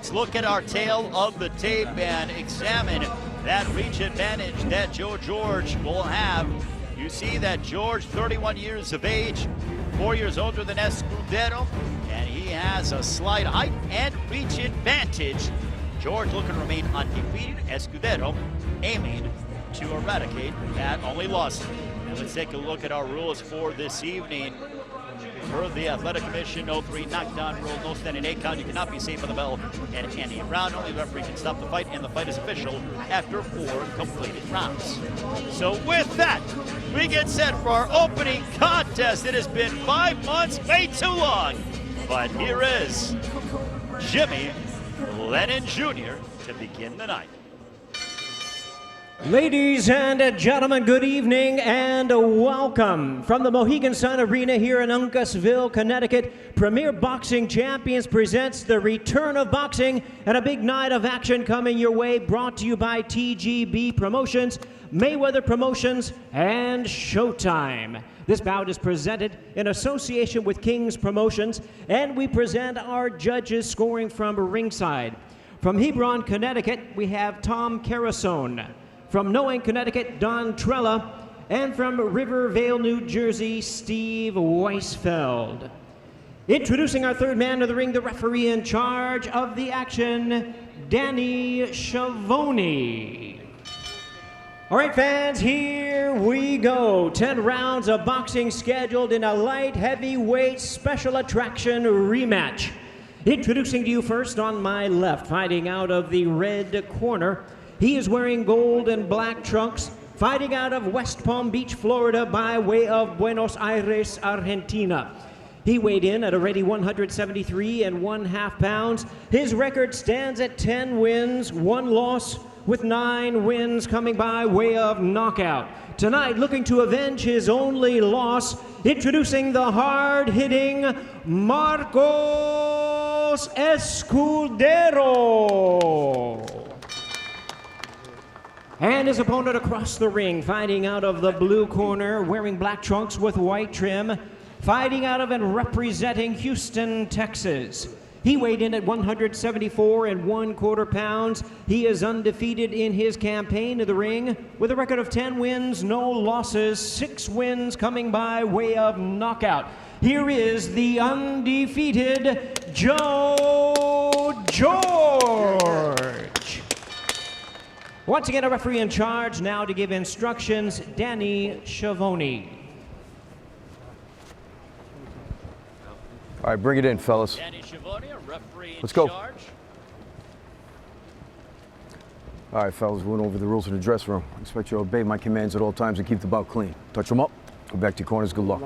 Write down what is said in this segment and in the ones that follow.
let's look at our tail of the tape and examine that reach advantage that Joe George will have. You see that George, 31 years of age, 4 years older than Escudero, and he has a slight height and reach advantage. George looking to remain undefeated. Escudero aiming to eradicate that only loss. And let's take a look at our rules for this evening. Per the Athletic Commission, no 3 knockdown rule, no standing 8 count. You cannot be saved by the bell in any round. Only the referee can stop the fight, and the fight is official after 4 completed rounds. So with that, we get set for our opening contest. It has been 5 months, way too long. But here is Jimmy Lennon Jr. to begin the night. Ladies and gentlemen, good evening and welcome. From the Mohegan Sun Arena here in Uncasville, Connecticut, Premier Boxing Champions presents the return of boxing and a big night of action coming your way, brought to you by TGB Promotions, Mayweather Promotions, and Showtime. This bout is presented in association with King's Promotions, and we present our judges scoring from ringside. From Hebron, Connecticut, we have Tom Carasone. From Knowing, Connecticut, Don Trella, and from Rivervale, New Jersey, Steve Weisfeld. Introducing our third man to the ring, the referee in charge of the action, Danny Schiavone. All right, fans, here we go. 10 rounds of boxing scheduled in a light heavyweight special attraction rematch. Introducing to you first on my left, fighting out of the red corner. He is wearing gold and black trunks, fighting out of West Palm Beach, Florida, by way of Buenos Aires, Argentina. He weighed in at a ready 173 1/2 pounds. His record stands at 10 wins, 1 loss, with 9 wins coming by way of knockout. Tonight, looking to avenge his only loss, introducing the hard-hitting Marco Escudero. And his opponent across the ring, fighting out of the blue corner, wearing black trunks with white trim, fighting out of and representing Houston, Texas. He weighed in at 174 1/4 pounds. He is undefeated in his campaign to the ring with a record of 10 wins, no losses, 6 wins coming by way of knockout. Here is the undefeated Joe George. Once again, a referee in charge now to give instructions, Danny Schiavone. All right, bring it in, fellas. Danny Schiavone, a referee in Let's go. charge. All right, fellas, we went over the rules in the dressing room. I expect you to obey my commands at all times and keep the bout clean. Touch them up, go back to your corners, good luck.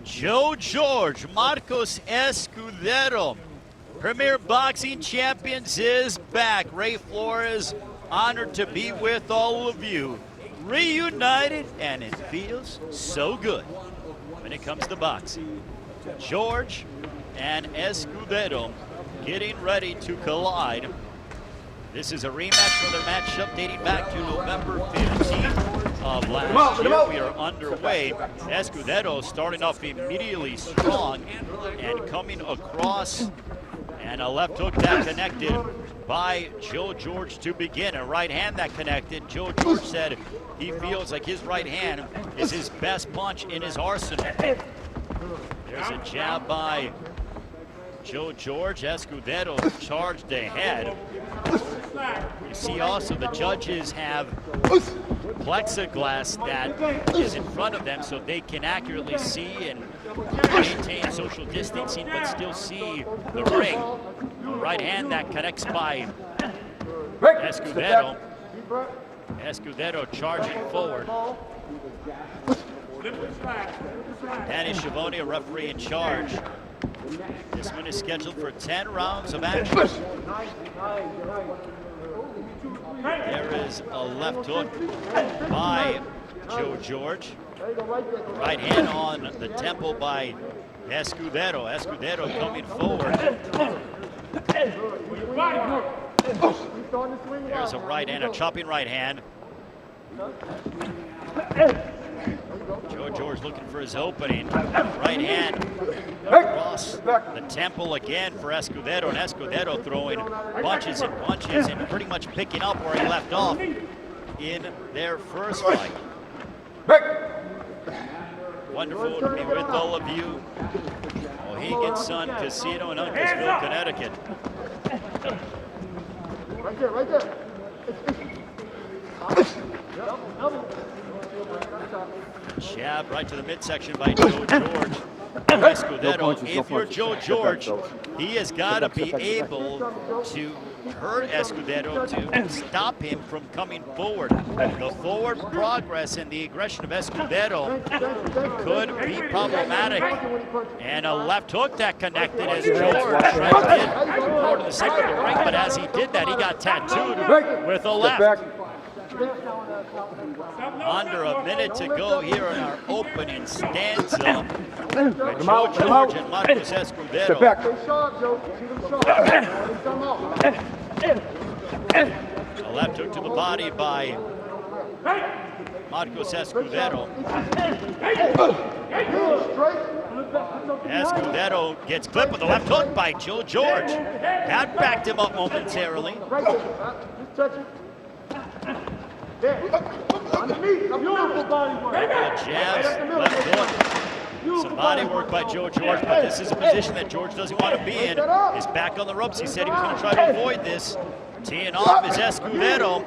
Joe George, Marcos Escudero, Premier Boxing Champions is back. Ray Flores, honored to be with all of you. Reunited, and it feels so good when it comes to boxing. George and Escudero getting ready to collide. This is a rematch from their matchup dating back to November 15th of last year. We are underway. Escudero starting off immediately strong and coming across, and a left hook that connected by Joe George to begin. A right hand that connected. Joe George said he feels like his right hand is his best punch in his arsenal. There's a jab by Joe George. Escudero charged ahead. You see also the judges have plexiglass that is in front of them so they can accurately see and maintain social distancing but still see the ring. Right hand that connects by Escudero. Escudero charging forward. Danny Schiavone, a referee in charge. This one is scheduled for 10 rounds of action. There is a left hook by Joe George. Right hand on the temple by Escudero. Escudero coming forward. There's a right hand, a chopping right hand. Joe George looking for his opening. Right hand across the temple again for Escudero, and Escudero throwing punches and pretty much picking up where he left off in their first fight. Wonderful to be with all of you. Mohegan Sun Casino in Uncasville, Connecticut. Right there, right there. Jab right to the midsection by Joe George. Escudero, if you're Joe George, he has got to be able to hurt Escudero to stop him from coming forward. The forward progress and the aggression of Escudero could be problematic. And a left hook that connected as George tried to get more to the center of the ring, but as he did that, he got tattooed with a left. Under a minute to go here in our opening stanza with Joe George and Marco Escudero. A left hook to the body by Marco Escudero. Escudero gets clipped with a left hook by Joe George. That backed him up momentarily. Jabs, left hook. Some body work by Joe George, but this is a position that George doesn't want to be in. He's back on the ropes. He said he was going to try to avoid this. Teeing off is Escudero.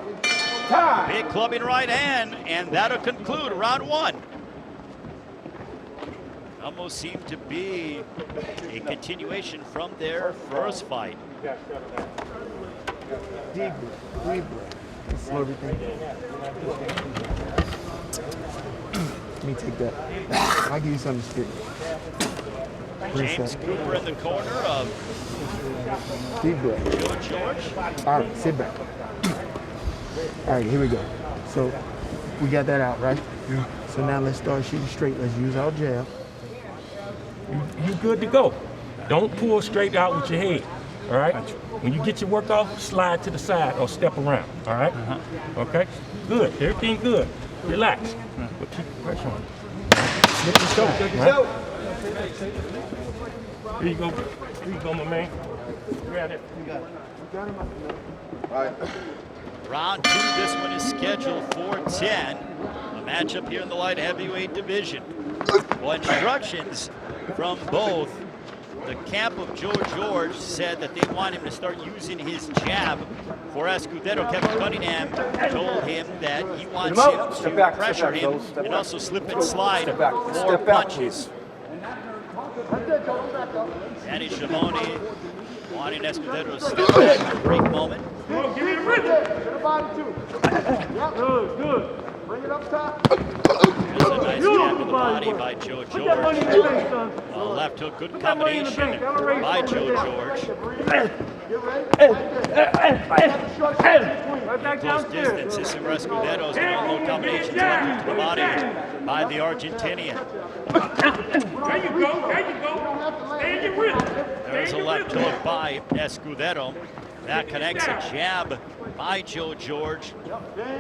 Big clubbing right hand, and that'll conclude round one. Almost seemed to be a continuation from their first fight. Deep breath. Slow everything. Let me take that. I'll give you something to stick. James Cooper in the corner of Deep breath. Joe George. All right, sit back. All right, here we go. So we got that out, right? Yeah. So now let's start shooting straight. Let's use our jab. You good to go. Don't pull straight out with your head, all right? When you get your work off, slide to the side or step around, all right? Okay? Good, everything good. Relax, but keep the pressure on. Slip your shoulder, right? Here you go, my man. Grab it. You got it. All right. Round two, this one is scheduled for 10. A matchup here in the light heavyweight division. Well, instructions from both the camp of Joe George said that they want him to start using his jab for Escudero. Kevin Cunningham told him that he wants him to pressure him and also slip and slide more punches. Danny Schiavone wanting Escudero to step back for a brief moment. Good. Bring it up top. There's a nice jab to the body by Joe George. A left hook, good combination by Joe George. Close distance, this is Escudero's low combination left hook to the body by the Argentinian. There you go. Stay in your rhythm. There's a left hook by Escudero. That connects a jab by Joe George.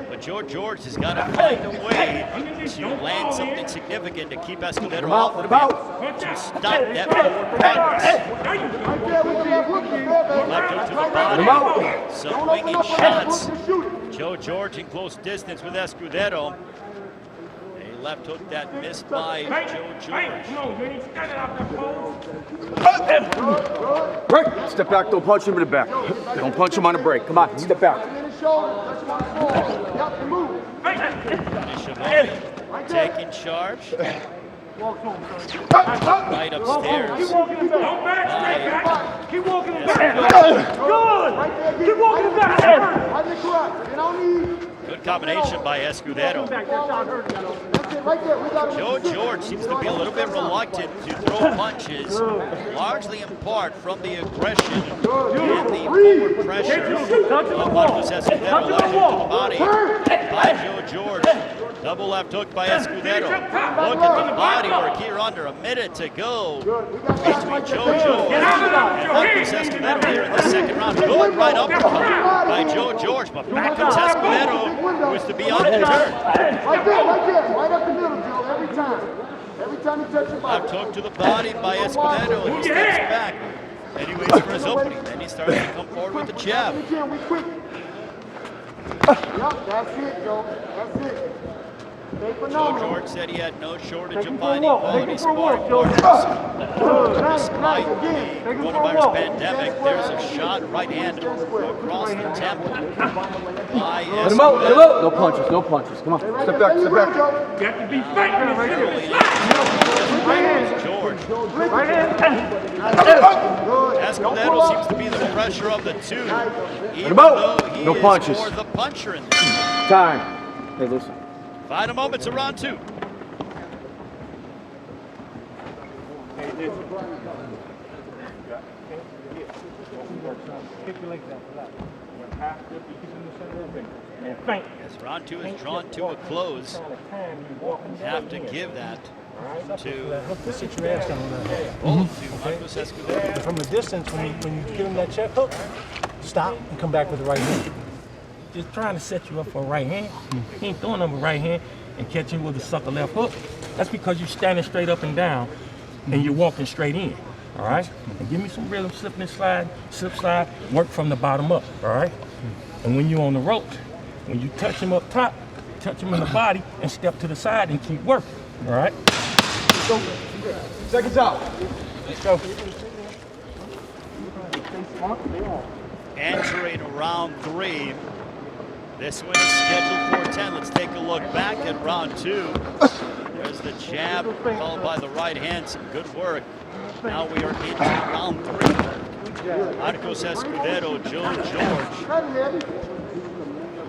But Joe George has got to find a way to land something significant to keep Escudero off of him, to stop that forward progress. Left hook to the body. Some winging shots. Joe George in close distance with Escudero. A left hook that missed by Joe George. Break. Step back, don't punch him in the back. Don't punch him on the break. Come on, step back. Schiavone taking charge. Right upstairs. Keep walking back. Keep walking back. Good. Keep walking back. Good combination by Escudero. Joe George seems to be a little bit reluctant to throw punches, largely in part from the aggression and the forward pressure of Marco Escudero. Left hook to the body by Joe George. Double left hook by Escudero. Look at the body work here under a minute to go between Joe George and Marco Escudero here in the second round. Good one right uppercut by Joe George, but back comes Escudero, who is to be undeterred. Right there, right up the middle, Joe, every time. Every time you touch your body. Left hook to the body by Escudero. He steps back and he waits for his opening. Then he starts to come forward with the jab. Yup, that's it, Joe. That's it. Joe George said he had no shortage of finding quality sparring partners. Despite the coronavirus pandemic, there's a shot right hand across the temple by Escudero. Let him out. No punches, no punches. Come on, step back, step back. You have to be fighting. George. Right hand. Escudero seems to be the pressure of the two, even him out. though he No is punches. more the puncher in this. Time. Hey, listen. Final moments of round 2. As round 2 is drawn to a close, have to give that to Sit your ass down on that. Marco Escudero. From a distance, when you give him that check hook, stop and come back with the right hand. Just trying to set you up for a right hand. He ain't throwing up a right hand and catch you with a sucker left hook. That's because you're standing straight up and down and you're walking straight in. All right? And give me some rhythm, slip and slide, slip slide, work from the bottom up. All right? And when you're on the ropes, when you touch him up top, touch him in the body and step to the side and keep working. All right? Let's go. Seconds out. Let's go. Entering round 3. This one is scheduled for 10. Let's take a look back at round 2. There's the jab followed by the right hand. Some good work. Now we are into round 3. Marco Escudero, Joe George.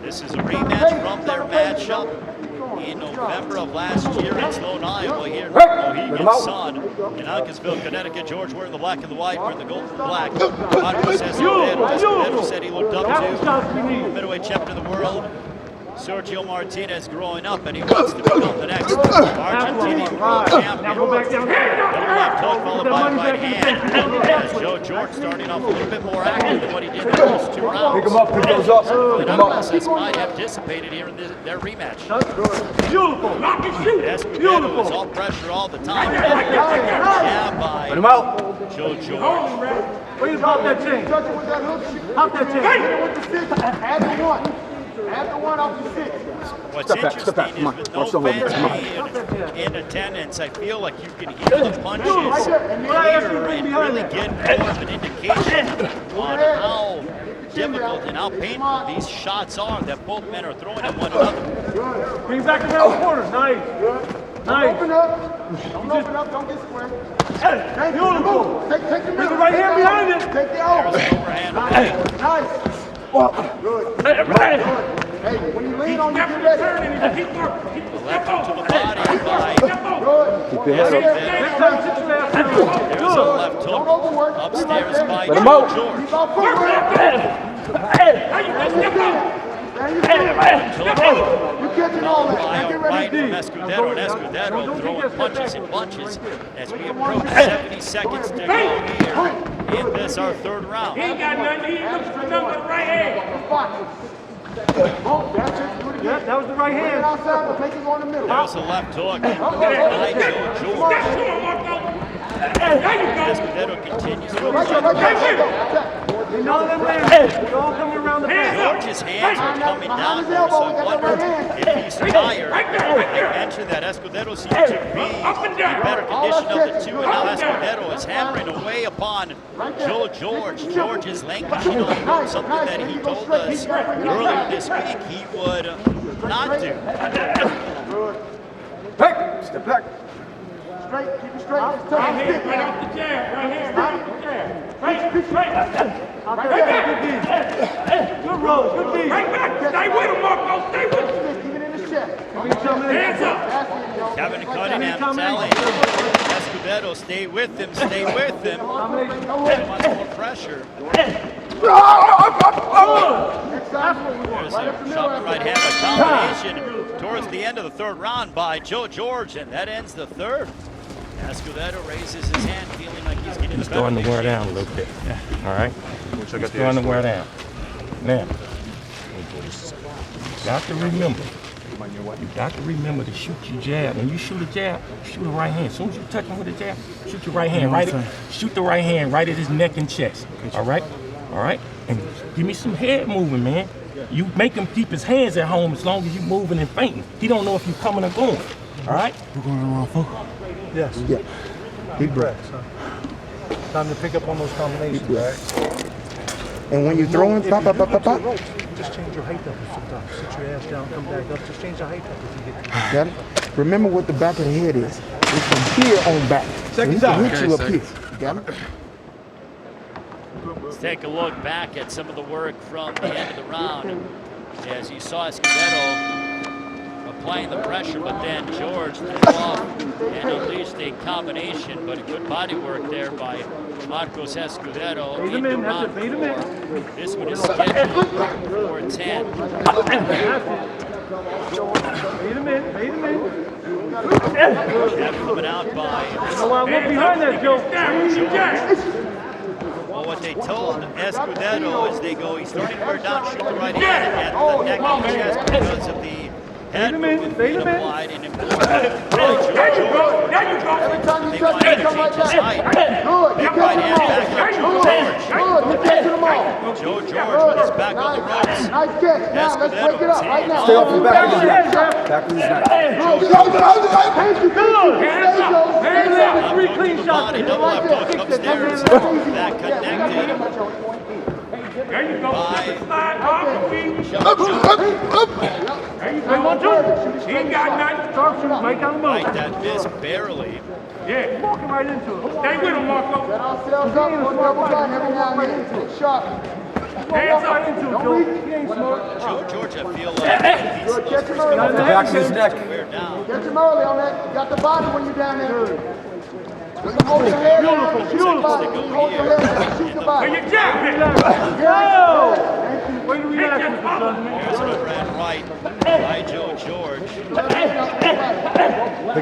This is a rematch from their matchup in November of last year in Sloan, Iowa, here in Mohegan Sun. In Uncasville, Connecticut, George wearing the black and the white, wearing the gold and black. Marco Escudero said he looked up to the middleweight champion of the world, Sergio Martinez, growing up, and he wants to become the next Argentinian world champion. Left hook followed by a right hand. As Joe George starting off a little bit more active than what he did in the first 2 rounds. Pick him up, pick those up. Pick him up. Process might have dissipated here in their rematch. Beautiful. Lock and shoot. Escudero is all pressure all the time. Jab by Let him out. Joe George. Where you pop that chain? Pop that chain. Add the one. Add the one off the 6. What's Step back, interesting come on. is with Watch no the movement, fans in attendance, I feel like you can hear the punches clearer and really get more of an indication on how difficult and how painful these shots are that both men are throwing at one another. Bring back around the corner. Nice. Nice. Open up. Don't open up. Don't get square. Beautiful. Take the middle. Bring the right hand behind it. Take the There's over. an overhand. Nice. Good. Hey, when you lean on, you get ready. Left hook to the body by Good. Keep your head up. Next time, sit your ass down. There's a left hook Don't overwork. upstairs by Let him Joe out. George. Keep on You catching all that. By Now a get right ready. from Escudero, and Escudero throwing punches and bunches as we approach 70 seconds to go here in this, our 3rd round. He ain't got nothing. He looks for nothing but right hand. Oh, that's it. Do it again. Yeah, that was the right Bring it hand. outside, but make it go in the middle. There's a left hook by Joe George. Escudero continues to Right there. None of them hands. They're all coming around the back. George's hands are coming down here, so I wonder if he's tired. I mentioned that Escudero seems to be in better condition of the two, and now Escudero is hammering away upon Joe George. George is languishing on the road, something that he told us earlier this week he would not do. Hey, step back. Straight. Keep it straight. Just touch Right the hand, stick. right off the jab. Right hand, right off the jab. Right, Good roll. Good beat. right back. Stay with him, Marco. Stay with him. Keep it in his chest. Hands up. That's it, Joe. Kevin Cunningham telling Escudero, stay with him, stay with him. He wants more pressure. Next time, what we want. There's Right up the a middle. shot right hand, a combination towards the end of the 3rd round by Joe George, and that ends the 3rd. Escudero raises his hand, feeling like he's getting He's starting to wear down a little bit. All right? He's starting to wear down. Now, you got to remember to shoot your jab. When you shoot a jab, shoot a right hand. As soon as you touch him with a jab, shoot your right hand. Shoot the right hand right at his neck and chest. All right? All right? And give me some head moving, man. You make him keep his hands at home as long as you moving and feinting. He don't know if you coming or going. All right? We're going around focus. Yes. Yeah. Deep breath. Time to pick up on those combinations, right? And when you throw him, pop. Just change your height up sometimes. Sit your ass down, come back up. Just change the height up if you get Got it? Remember what the back of the head is. It's from here on back. So he can hit you up here. Got it? Let's take a look back at some of the work from the end of the round. As you saw Escudero applying the pressure, but then George threw off and unleashed a combination, but a good body work there by Marco Escudero into round 4. This one is scheduled for 10. That coming out by Well, what they told Escudero is he's starting to wear down, shoot the right hand at the neck and chest because of the head movement being applied and important. Every time you touch it, come right back. Good. Big right hand back to Joe George. Good. You're catching them all. Joe George with his back on the ropes. Nice catch. Now let's break it up right now. Stay off the back of his neck. Back of his neck. Three clean shots. Double left hook upstairs. That connected. There you go. Slide off the feet. There you go. He ain't got nothing. Right down the middle. Right, that missed barely. Yeah. Walking right into it. Stay with him, Marco. Set ourselves up for a double gun every now and then. Sharp. Hands up. Don't reach. He ain't smart. Joe George, I feel like he's Catch him early. The back of his neck. wear down. Catch him early on that. You got the body when you're down there. Hold your head. Shoot the body. Hold your head. Shoot the body. Where you jab it? Where do we There's an overhand right by Joe George. Pick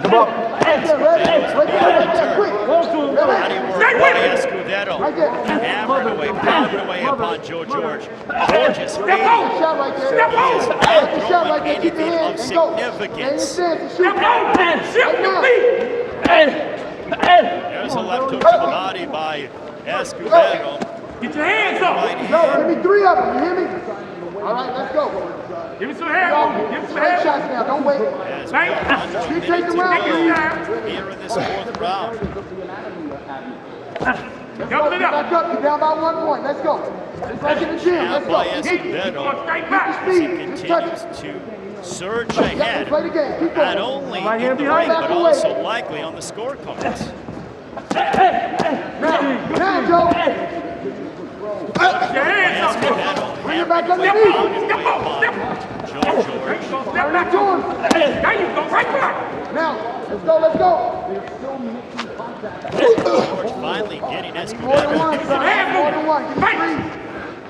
him up. Body work by Escudero. Hammered away, pounded away upon Joe George. George is fading. Shot right there. He is not Shot right throwing there. Keep your anything hand of and go. significance. Step out. Shift your feet. There's a left hook to the body by Escudero. Get your hands up. Right No, hand. give me 3 of them. You hear me? All right, let's go. Give me some hand movement. Give me some Straight hand shots now. Don't wait. As we're under a Keep minute taking to rounds. go here in this 4th round. Double it Back up. up. You're down by 1 point. Let's go. It's like in the gym. Let's By go. Escudero. Go straight Keep back. the He speed. Just touch it. continues to surge Yeah, ahead, play the game. Keep not going. only in the ring, but also likely on the scorecards. Now, Joe. Your hands up. Escudero Bring it back hammered away, underneath. pounded away by Joe George. Step Turn back. it to him. There you go. Right back. Now, let's go. Let's go. George finally getting More than Escudero. one, son. More than one. Give me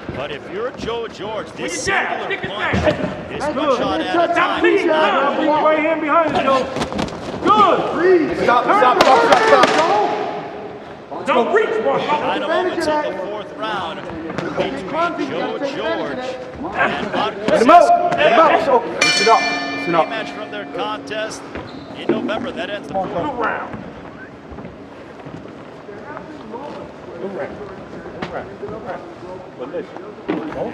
3. But if you're Joe George, this With your jab, singular stick it punch back. is one shot at a time. Please, He's not bring your right hand behind you, Joe. Stop. Don't reach, Marco. Final moments of the 4th round between Joe George and Marco Escudero. Listen up. Rematch from their contest in November. That ends the 4th Good round.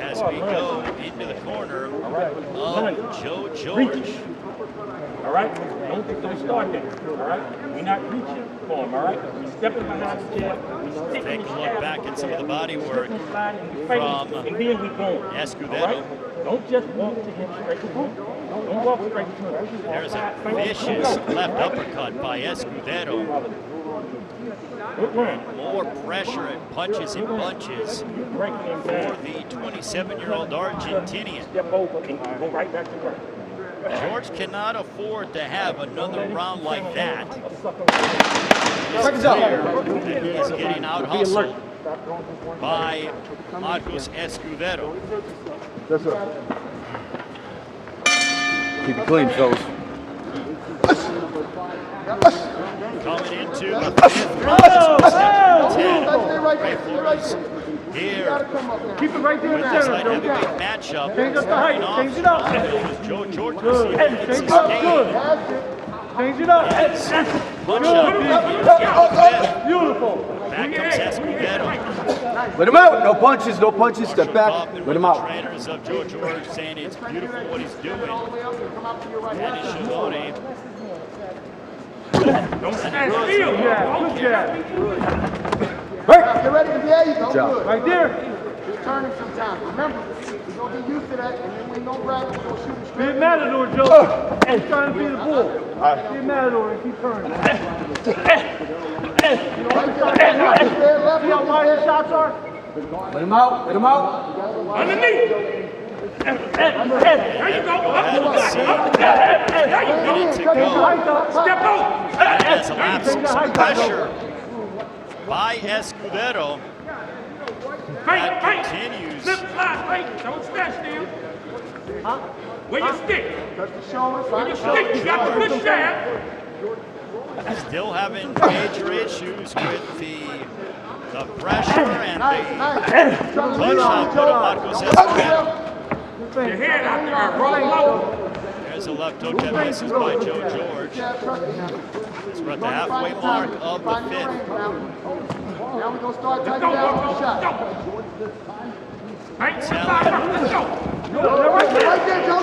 as we go into the corner of Joe George. All right? Don't start there. All right? We're not reaching for him. All right? We're stepping behind the jab. We're sticking Take a look back at some of the body work and then from we going. Escudero. All right? Don't just walk to him straight through. Don't walk straight through. There's a vicious left uppercut by Escudero. More pressure and punches and bunches for the 27-year-old Argentinian. Step over and go right back to work. George cannot afford to have another round like that. Seconds up. And he is getting out hustled by Marcos Escudero. Keep it clean, fellas. Coming into the 5th round, so scheduled 10. Stay right Ray there. Stay right Flores there. here Come up now. Keep it right there in with the this center, light Joe. heavyweight matchup. Change up the height. Starting off Change it up. with Joe George Good. receiving Change it up. Good. That's it. Change it up. punch up here in the 5th. Beautiful. Back comes Escudero. Let him out. No punches, no punches. Step back. Up and Let with him the out. trainers of Joe George saying it's beautiful what he's doing. All the way up and come out to your right. Danny Shimoni. Don't stand still. Good jab. Get ready to there you go. job. Good. Right there. Just turn him sometimes. Remember, he's gonna get used to that, and then when no grab, he's gonna shoot him Be a straight. matador, Joe. He's trying to be the bull. Be a matador and keep turning. Right there, left, See how wide the shots are? Let him out. Let him out. Underneath. There you go. Minute to go. Step out. As a lapse of pressure by Escudero. That continues. Slip slide. Wait. Don't stand still. Where you stick? Touch the shoulder, Where find you the shoulder. stick? You got the good jab. Still having major issues with the pressure and Nice. the punch out put on Marco Escudero. Your head out there. Roll low. There's a left hook that misses by Joe George. So we're at the halfway mark of the 5th. Now we're gonna start Let's taking go. down the Go. shot. Right. Let's go. Right there, Joe.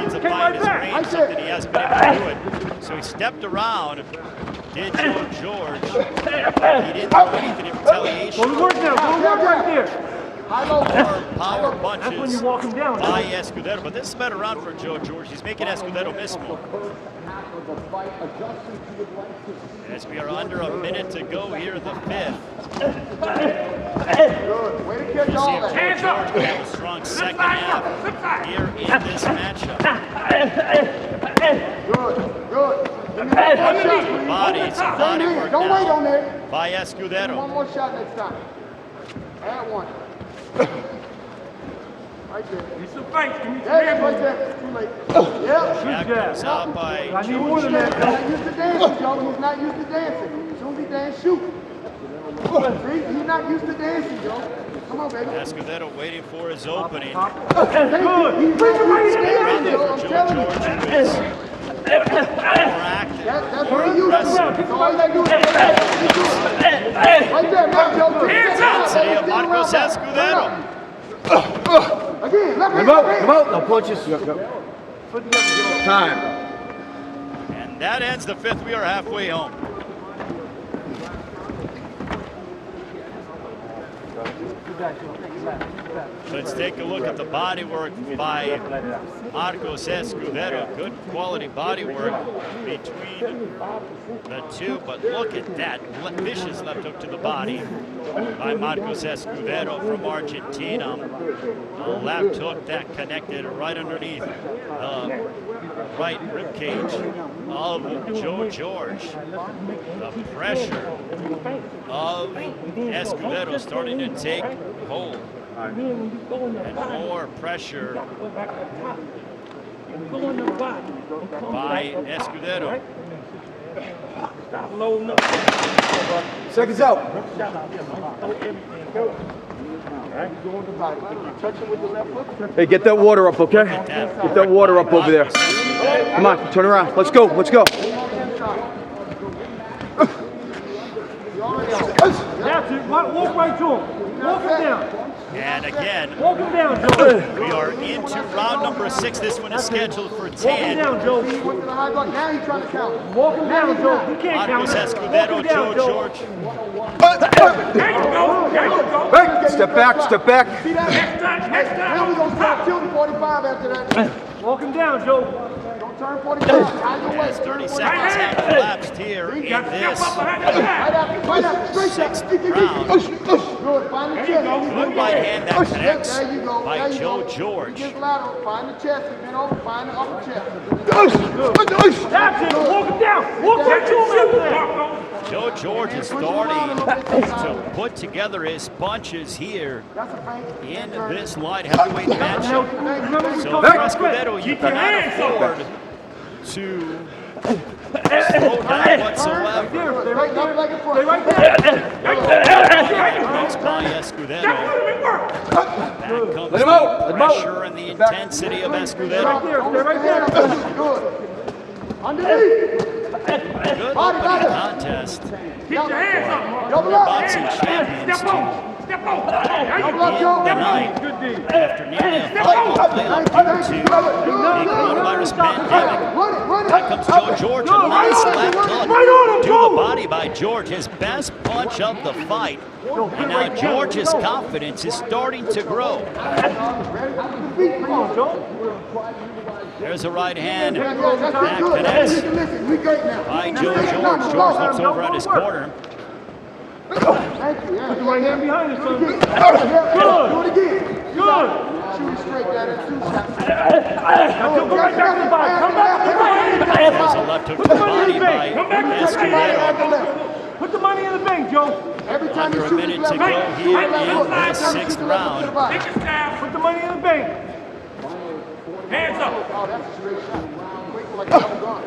Needs to find his range, something he hasn't been able to do it. So he stepped around, did Joe George. He didn't do anything in retaliation. Go to work now. Go to work right there. High low. More power That's when punches you walk him down. by Escudero, but this is better round for Joe George. He's making Escudero miss more. As we are under a minute to go here in the 5th. Good. Way to catch all that. Hands up. George will have a strong second half here in this matchup. Good. Give me one more shot. Body, some body work Don't wait on now there. by One Escudero. more shot next time. Add one. Right there. Give me some face. Give me some There it is, right hands. there. Too late. Yep. That comes out by I need Joe more than He's that, not Joe. used to dancing, Joe. He's not used to dancing. As soon as he dance, shoot. See, he's not used to dancing, Joe. Come on, baby. Escudero waiting for his opening. Good. He's not used to dancing, Joe. For I'm Joe telling you. George, who is more active. That's what he used to do. So all you gotta do is right there, now, Joe. Intensity of Marco Escudero. Again, left Let him hand, out. left Let him hand. out. No punches. Time. And that ends the 5th. We are halfway home. Let's take a look at the body work by Marco Escudero. Good quality body work between the two, but look at that vicious left hook to the body by Marco Escudero from Argentina. A left hook that connected right underneath the right ribcage of Joe George. The pressure of Escudero starting to take hold. And more pressure by Escudero. Seconds out. Hey, get that water up, okay? Get that water up over there. Come on, turn around. Let's go. Let's go. That's it. Walk right to him. Walk him down. And again, Walk him down, Joe. we are into round number 6. This one is scheduled for Walk him 10. down, Joe. He went to the high block. Now he's trying to count. Walk him down, Joe. You can't count. Marcos Walk Escudero, him Joe down, Joe. George. There you go. There you go. Hey, step back. Step back. See that? Next time. Next Now we're time. gonna start tilting 45 after that. Walk him down, Joe. Don't turn 45. Out your way. As 30 Turn 45. seconds have elapsed here in Got to step this up behind the back. Right after. Straight shot. Good. Find the chest. good right hand that connects There you go. by There you Joe go. George. He gets lateral. Find the chest. He bent over. Find the upper chest. That's it. Walk him down. Walk right to him after that. Joe George is starting to put together his punches here That's a feint. in this light heavyweight matchup. Remember, we So talked for about Escudero, you Keep your cannot hands up. afford to slow down whatsoever. Stay right there. Comes by Escudero. Back comes Let him the out. Let him out. pressure and the intensity of Escudero. Good. Underneath. Good opening contest. Keep your hands up. Former boxing champions to Step in the night after nearly a 5-month layoff due to the coronavirus pandemic. Back comes Joe George, a nice left hook to the body by George, his best punch of the fight. And now George's confidence is starting to grow. There's a right hand, back connects by Joe George. George looks over at his corner. Put the right hand behind us, son. Good. Do it again. Good. Shoot straight down at 2 shots. Go right back to the body. Come back to the body. There's a left hook to the body by Escudero. Put the money in the bank, Joe. Every time Under you a shoot minute to go here in the 6th round. Take a stab. Put the money in the bank. Hands up. Oh, that's a straight shot. Quick, like a double gun.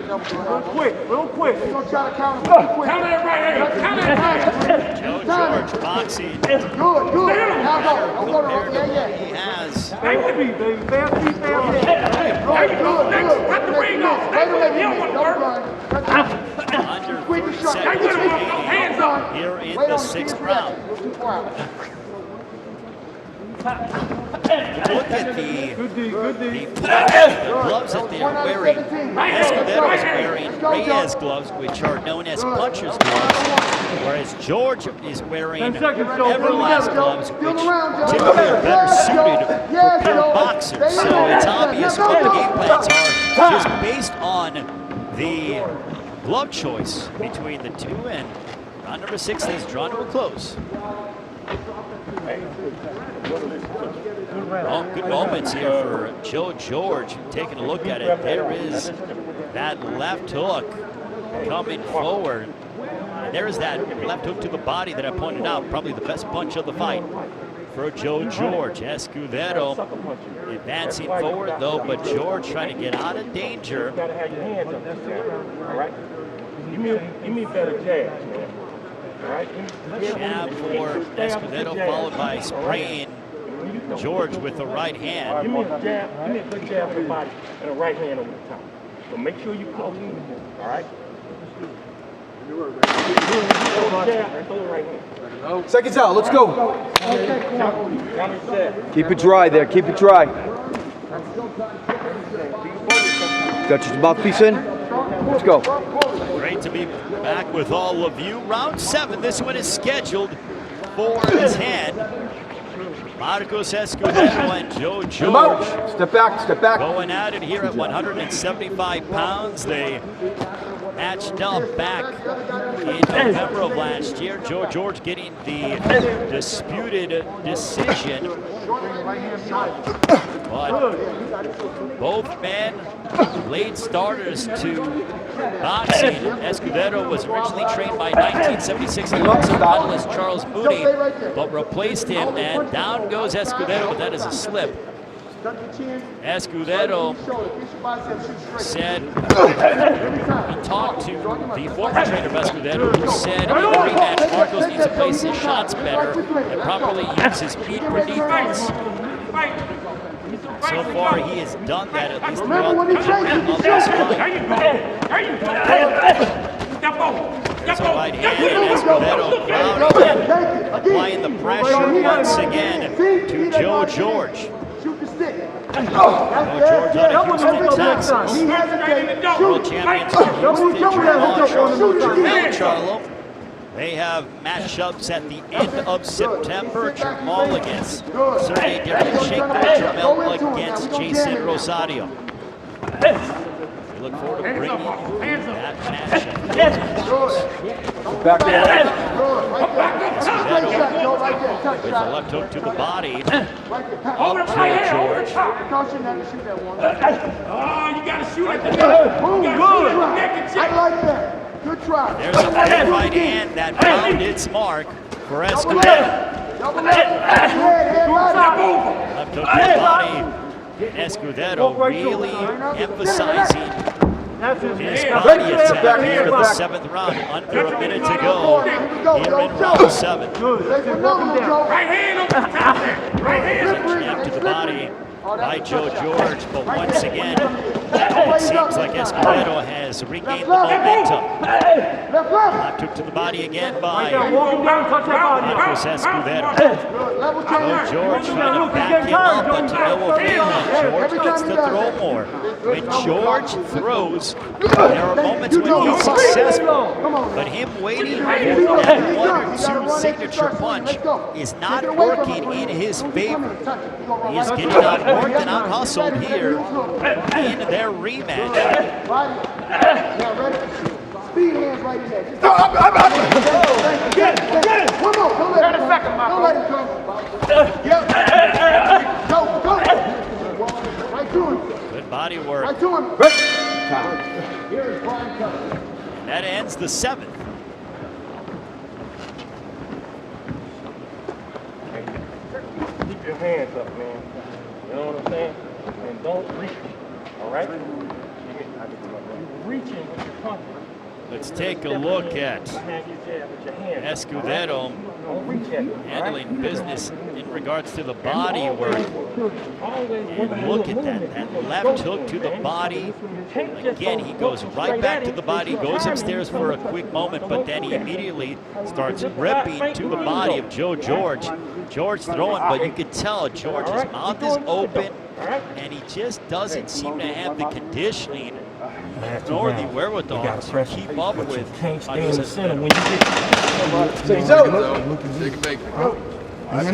Real quick. We're going to try to counter quick. Count that right hand. Count that right hand. Joe George boxing. Good. Now go. Don't go to Compared to yeah. what he has. They have to be, baby. They have to be. Good. Cut the ring off. That's what the one work. Under 30 seconds remaining here in the 6th round. Look at the gloves that they're wearing. Escudero is wearing Reyes gloves, which are known as puncher's gloves, whereas George is wearing Everlast gloves, which typically are better suited for pure boxers. So it's obvious what the game plans are, just based on the glove choice between the two, and round number 6 is drawn to a close. Oh, good moments here for Joe George. Taking a look at it, there is that left hook coming forward. And there is that left hook to the body that I pointed out, probably the best punch of the fight for Joe George. Escudero advancing forward though, but George trying to get out of danger. You gotta have your hands up there, all right? Give me better jabs, man. All right? Jab for Escudero, followed by spraying George with the right hand. Give me a jab, give me a good jab to the body and a right hand over the top. So make sure you close, all right? Throw the right hand. Seconds out, let's go. Keep it dry there, keep it dry. Got your mouthpiece in? Let's go. Great to be back with all of you. Round 7, this one is scheduled for 10. Marco Escudero and Joe George. Step back, step back. Going at it here at 175 pounds. They matched up back in November of last year. Joe George getting the disputed decision. But both men late starters to boxing. Escudero was originally trained by 1976 Olympic medalist Charles Mooney, but replaced him, and down goes Escudero, but that is a slip. Escudero said, he talked to the former trainer of Escudero, who said in the rematch, Marcos needs to place his shots better and properly use his feet for defense. So far, he has done that at least throughout the this fight. There's a right hand, and Escudero crowding in, applying the pressure once again to Joe George. Joe George out of Houston, Texas. World champions from Houston, Charlo. They have matchups at the end of September. Jamal against Sergey Derevchenko, Jamel against Jason Rosario. We look forward to bringing that matchup. Back there. With the left hook to the body of Joe George. Oh, you gotta shoot at the good. I like that. Good try. There's a right hand that found its mark for Escudero. Left hook to the body. Escudero really emphasizing His body attack here in the 7th round. Under a minute to go here in round 7. Right hand on the right hand. Jab to the body by Joe George, but once again, it seems like Escudero has regained the momentum. Left hook to the body again by Marco Escudero. Joe George trying to back him up, but to no avail. George gets to throw more. When George throws, there are moments when he's successful, but him waiting for that 1 or 2 signature punch is not working in his favor. He is getting outworked and out-hustled here in their rematch. Speed hands right in there. Get it. One more. Don't let him come. Don't let him come. Yep. Go. Right to him. Good body work. Right to him. Here is Brian Cutter. That ends the 7th. Keep your hands up, man. You know what I'm saying? And don't reach. All right? You're reaching with your punch. Let's take a look at Escudero handling business in regards to the body work. And look at that left hook to the body. Again, he goes right back to the body, goes upstairs for a quick moment, but then he immediately starts ripping to the body of Joe George. George throwing, but you can tell George's mouth is open, and he just doesn't seem to have the conditioning nor the wherewithal to keep up with. You can't stay in the center when you get. Take a bake. As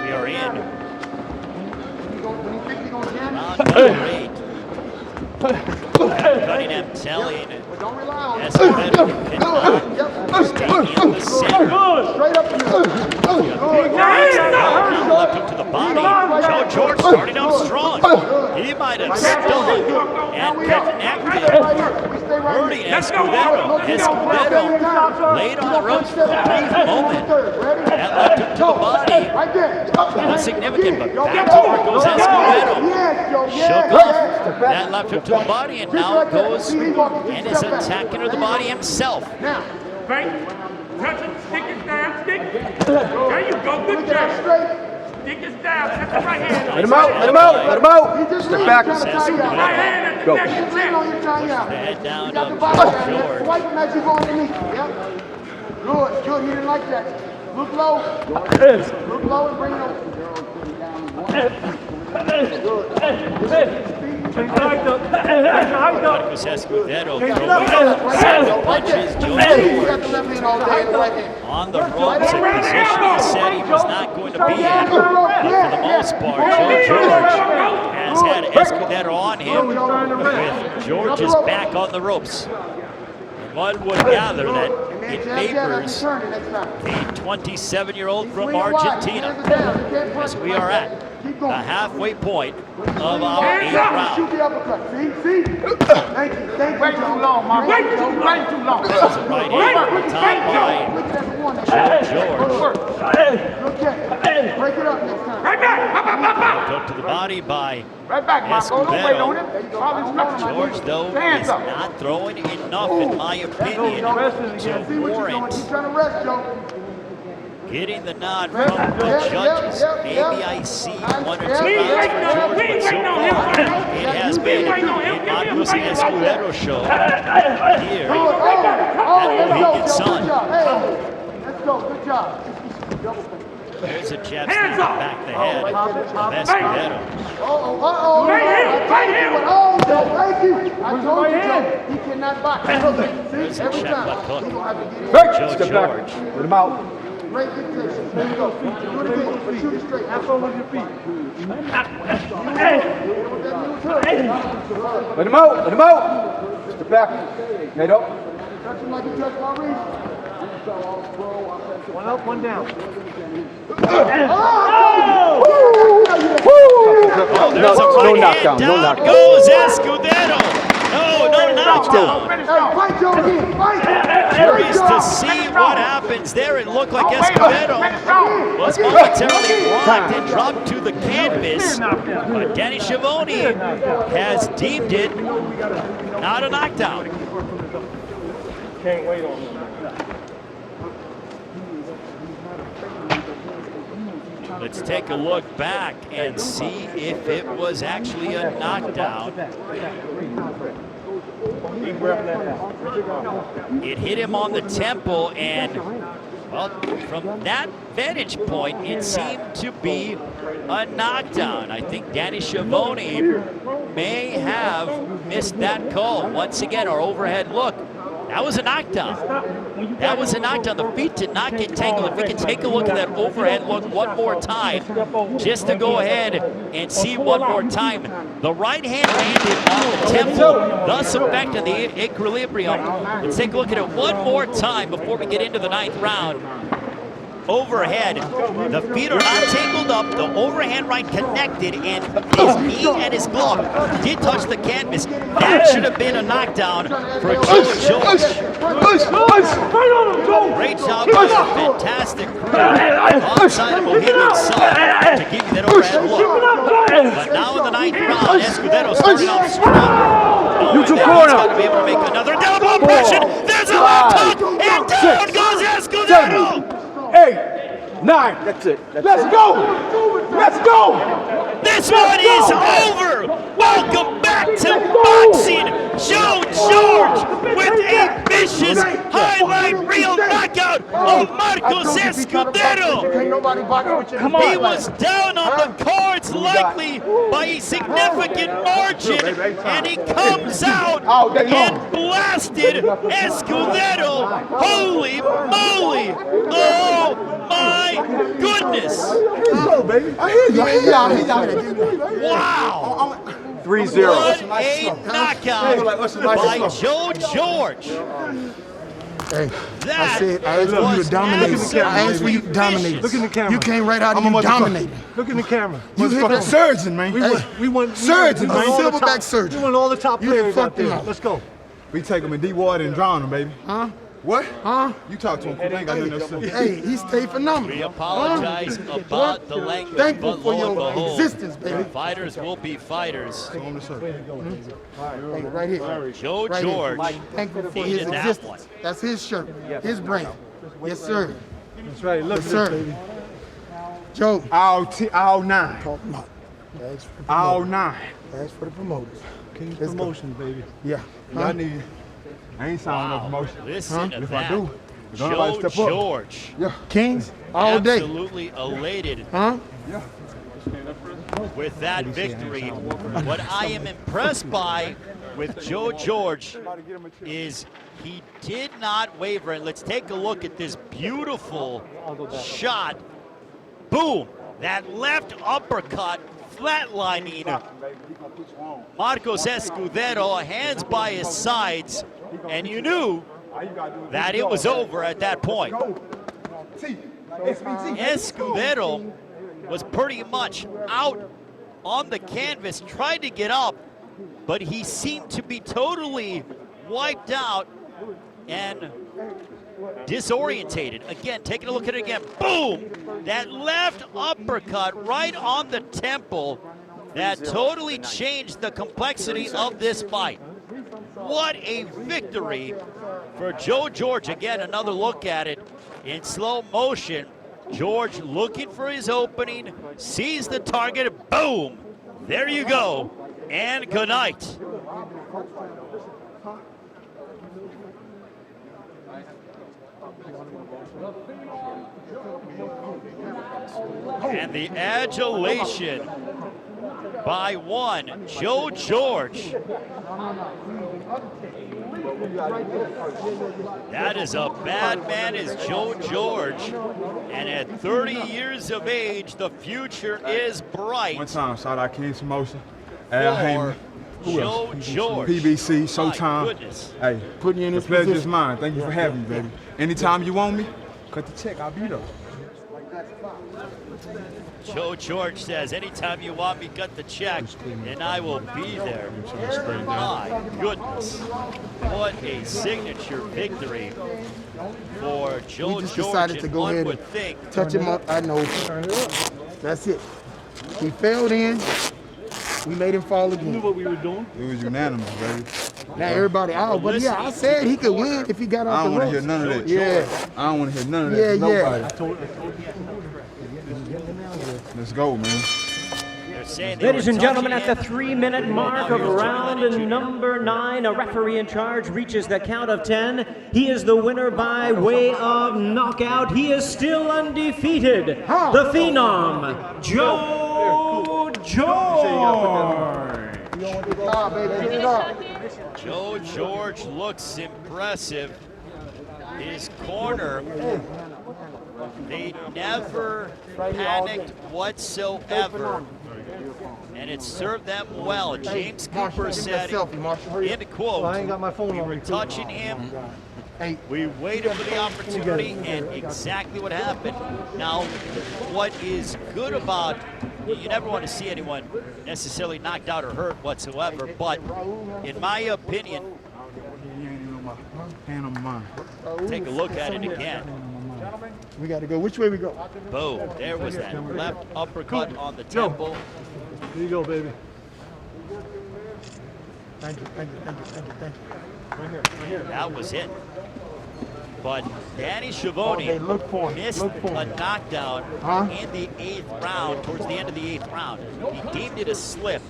we are in round number 8. Cunningham telling Escudero cannot stay in the center. Straight up in the Now left hook to the body. Joe George starting out strong. He might have stung and connected, hurting Escudero. Escudero laid on the ropes for a brief moment. That left hook to the body. Not significant, but back to where goes Escudero. Shook off that left hook to the body, and now goes and is attacking her the body himself. Right? Touch it, stick it down, stick it. There you go, good job. Stick it down, set the right hand. Let him out. Step back. Right hand at the Go. neck, Lean on your tongue out. Head down You got the of body Joe out. George. Swipe him as you go underneath. Yep. Good. He didn't like that. Look low. Look low and bring it over. Marco Escudero throwing several punches. Joe George on the ropes, a position he said he was not going to be in. But for the most part, Joe George has had Escudero on him with George's back on the ropes. And one would gather that it favors the 27-year-old from Argentina as we are at the halfway point of our 8th round. Shoot the uppercut. See? Thank you. Way too long, Marco. Way too long. This is a right hand tied by Joe George. Good catch. Break it up next time. Right back. Hook to the body by Right back, Marco. Don't wait on Escudero. him. George, though, is not throwing enough, in my opinion, to See what you're doing. warrant He's trying to rest, Joe. getting the nod from the judges. Maybe I see 1 or 2 rounds for George, but so far it has been a Marco Escudero show here at Mohegan Sun. Let's go. Good job. There's a jab to back the head of Escudero. Right here. Oh, Joe, thank you. I told you, Joe. He cannot box. There's a Every jab time. left hook. He's going to have to get in. Joe Step back. George. Let him out. Great dictation. There you go. Do it again, but shoot it straight. Have fun with your feet. Let him out. Step back. Head up. Touch him like you touch Maurice. One up, one down. Oh, there's a right hand. Down goes Escudero. No knockdown. Hey, fight, Joe, again. Fight. Curious to see what happens there. It looked like Escudero was momentarily rocked and dropped to the canvas, but Danny Schiavone has deemed it not a knockdown. Can't wait on him. Let's take a look back and see if it was actually a knockdown. It hit him on the temple, and well, from that vantage point, it seemed to be a knockdown. I think Danny Schiavone may have missed that call. Once again, our overhead look. That was a knockdown. That was a knockdown. The feet did not get tangled. If we can take a look at that overhead look one more time, just to go ahead and see one more time. The right hand landed on the temple, thus affecting the equilibrium. Let's take a look at it one more time before we get into the 9th round. Overhead, the feet are not tangled up, the overhand right connected, and his knee and his glove did touch the canvas. That should have been a knockdown for Joe George. Great job by a fantastic crew onside of Mohegan Sun to give you that overhead look. But now in the 9th round, Escudero starting off stronger. He's got to be able to make another double oppression. There's a left hook, and down goes Escudero. 8, 9. That's it. Let's go! Let's go! This one is over! Welcome back to boxing! Joe George with a vicious highlight reel knockout of Marco Escudero! Ain't nobody boxing with you. He was down on the cards likely by a significant margin, and he comes out and blasted Escudero. Holy moly! Oh my goodness! I hear you. Wow! 3-0. What a knockout by Joe George. Hey, That I said I asked for you to dominate. I asked for you to dominate. Look in the camera. You came right out and you dominated. Look in the camera. You hit the surgeon, man. We want Surgeon, we want all the silverback top- surgeon. We want all the top You players fucked out there. him up. Let's go. We take him in deep water and drown him, baby. Huh? What? Huh? You talk to him, they ain't got nothing else to say. Hey, he stayed phenomenal. we apologize about the language, Thankful but for lo and your behold, existence, baby. fighters will be fighters. Hey, right here. Joe Right George here. Thankful for his needed that existence. one. That's his shirt, his brand. Yes, sir. That's right. Look Yes, at sir. this, baby. Joe. All 9. Talk about. Thanks for the All promoters. 9. Thanks for the promoters. King's Let's go. promotion, baby. Yeah. Y'all need. I ain't signing no promotion. Listen to If that. I do, don't nobody Joe step up. George, Kings all day. absolutely elated Huh? with that victory. What I am impressed by with Joe George is he did not waver. And let's take a look at this beautiful shot. Boom! That left uppercut flatlining Marcos Escudero, hands by his sides, and you knew that it was over at that point. Escudero was pretty much out on the canvas, tried to get up, but he seemed to be totally wiped out and disorientated. Again, taking a look at it again. Boom! That left uppercut right on the temple that totally changed the complexity of this fight. What a victory for Joe George. Again, another look at it in slow motion. George looking for his opening, sees the target, boom! There you go, and good night. And the adulation by one, Joe George. That is a bad man, is Joe George. And at 30 years of age, the future is bright. One time, shout out King's Promotion. Al Heyman. Who Joe else? George. PBC, My Showtime. goodness. Hey, Putting you in the this pleasure is position. mine. Thank you for having me, baby. Anytime you want me, cut the check. I'll be there. Joe George says, anytime you want me, cut the check, and I will be there. My goodness. What a signature victory for Joe We just George. decided to and go one ahead would and think touch him up. I know. That's it. He failed in. We made him fall Knew again. what we were doing. It was unanimous, baby. Now everybody out. But yeah, I said he could win if he got I off don't the want to ropes. hear none of that. Yeah. I don't want to hear none of Yeah, that. yeah. Nobody. Let's go, man. they're saying they Ladies were and gentlemen, at touching the him. 3-minute mark of Here's Johnny round Jr. number 9, a referee in charge reaches the count of 10. He is the winner by way of knockout. He is still undefeated. The Phenom, Joe George. Joe George looks impressive. His corner, they never panicked whatsoever. And it served them well. James Cooper said in the quote, I ain't got my phone we on were me. touching him, we waited for the opportunity, and exactly what happened. Now, what is good about, you never want to see anyone necessarily knocked out or hurt whatsoever, but in my opinion, Hand on mine. take a look at it again. We got to go. Which way we go? Boom, there was that left uppercut on the temple. Here you go, baby. Thank you, thank you, thank you, thank you, thank you. That was it. But Danny Okay, Schiavone look for him. missed Look for a him. knockdown Huh? in the 8th round, towards the end of the 8th round. He deemed it a slip,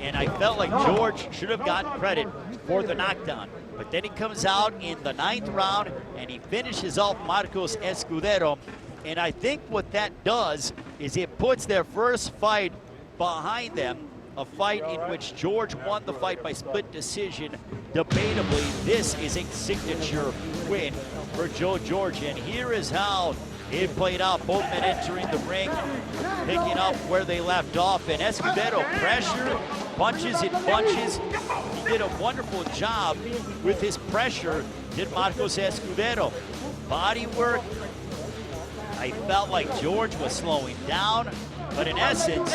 and I felt like George should have gotten credit for the knockdown. But then he comes out in the 9th round, and he finishes off Marco Escudero. And I think what that does is it puts their first fight behind them, a fight in which George won the fight by split decision. Debatably, this is a signature win for Joe George, and here is how it played out. Both men entering the ring, picking up where they left off, and Escudero pressure, punches in bunches. He did a wonderful job with his pressure, did Marcos Escudero. Body work, I felt like George was slowing down, but in essence,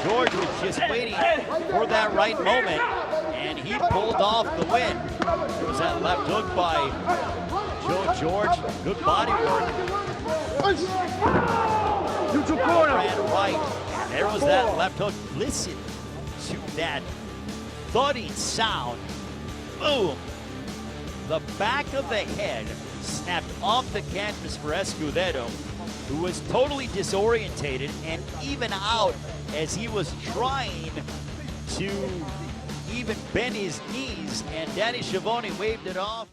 George was just waiting for that right moment, and he pulled off the win. There was that left hook by Joe George, good body work. Ran right, there was that left hook. Listen to that thudding sound. Boom. The back of the head snapped off the canvas for Escudero, who was totally disorientated and even out as he was trying to even bend his knees, and Danny Schiavone waved it off.